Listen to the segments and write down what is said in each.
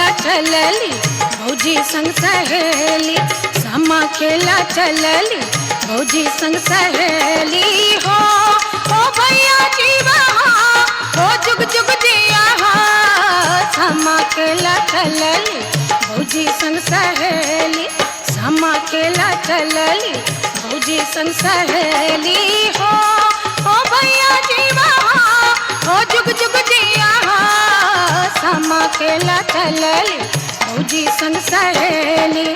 खेला चलली भौजी संग सहेली, सामा खेला चलली भौजी संग सहेली हो भैया जीवा हो जुग जुग जिया हो। सामा खेला चलली भौजी संग सहेली, सामा खेला चलली भौजी संग सहेली हो भैया जीवा हो जुग जुग जिया हो। सामा खेला चलली भौजी संग सहेली।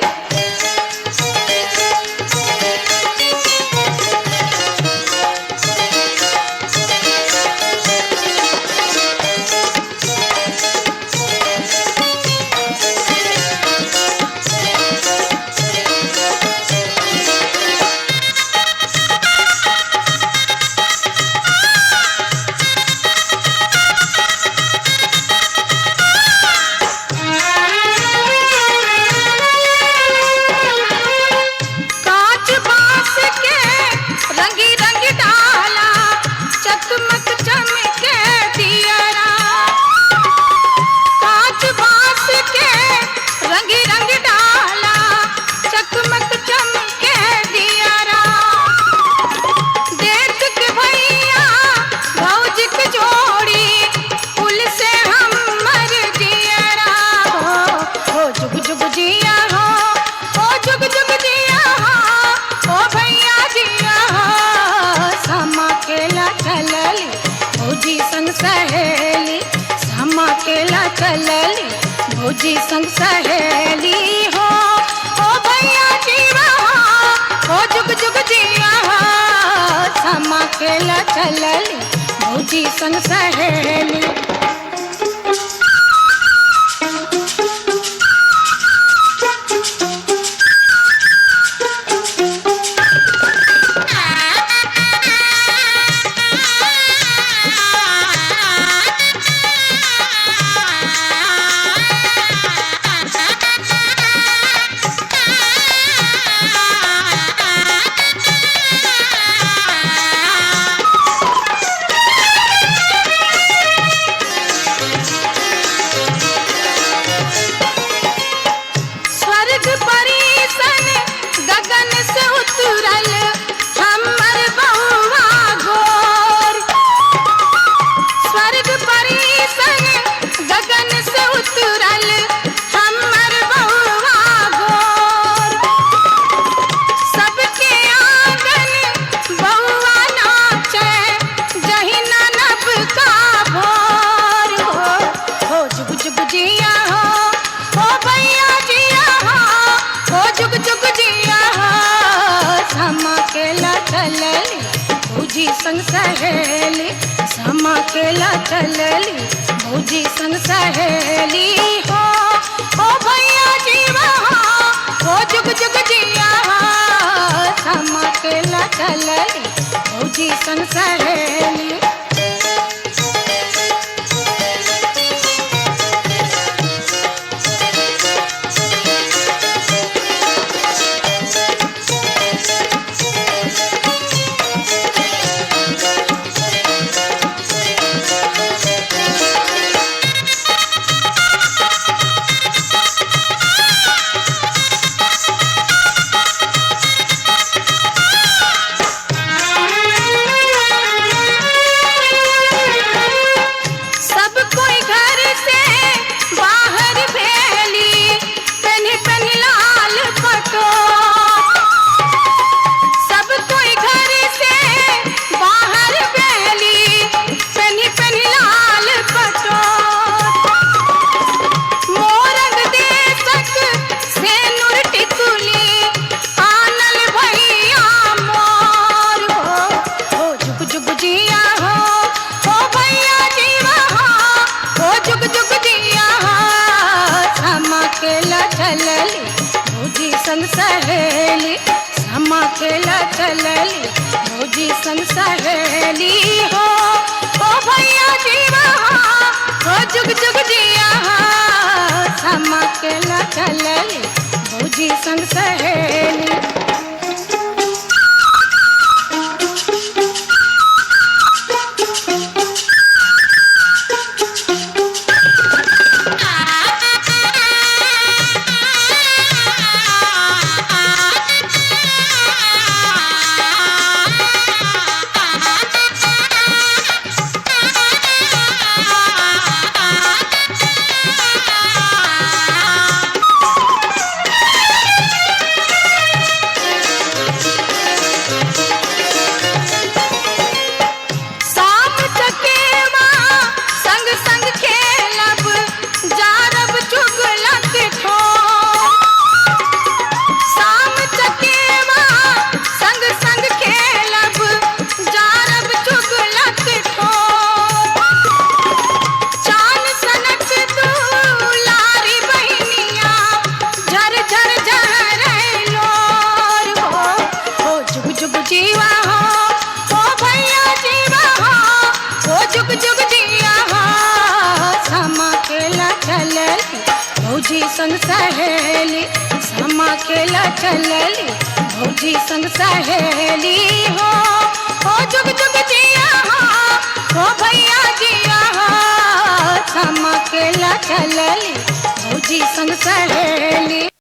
सहेली सामा खेला चलली भौजी संग सहेली हो भैया जीवा हो जुग जुग जिया हो। सामा खेला चलली भौजी संग सहेली। भौजी संग सहेली सामा खेला चलली भौजी संग सहेली हो भैया जीवा हो जुग जुग जिया हो। सामा खेला चलली भौजी संग सहेली। चलली भौजी संग सहेली सामा खेला चलली भौजी संग सहेली हो भैया जीवा हो जुग जुग जिया हो। सामा खेला चलली भौजी संग सहेली। भौजी संग सहेली समा खेला चलली भौजी संग सहेली हो जुग जुग जिया हो भैया जिया समा खेला चलली भौजी संग सहेली।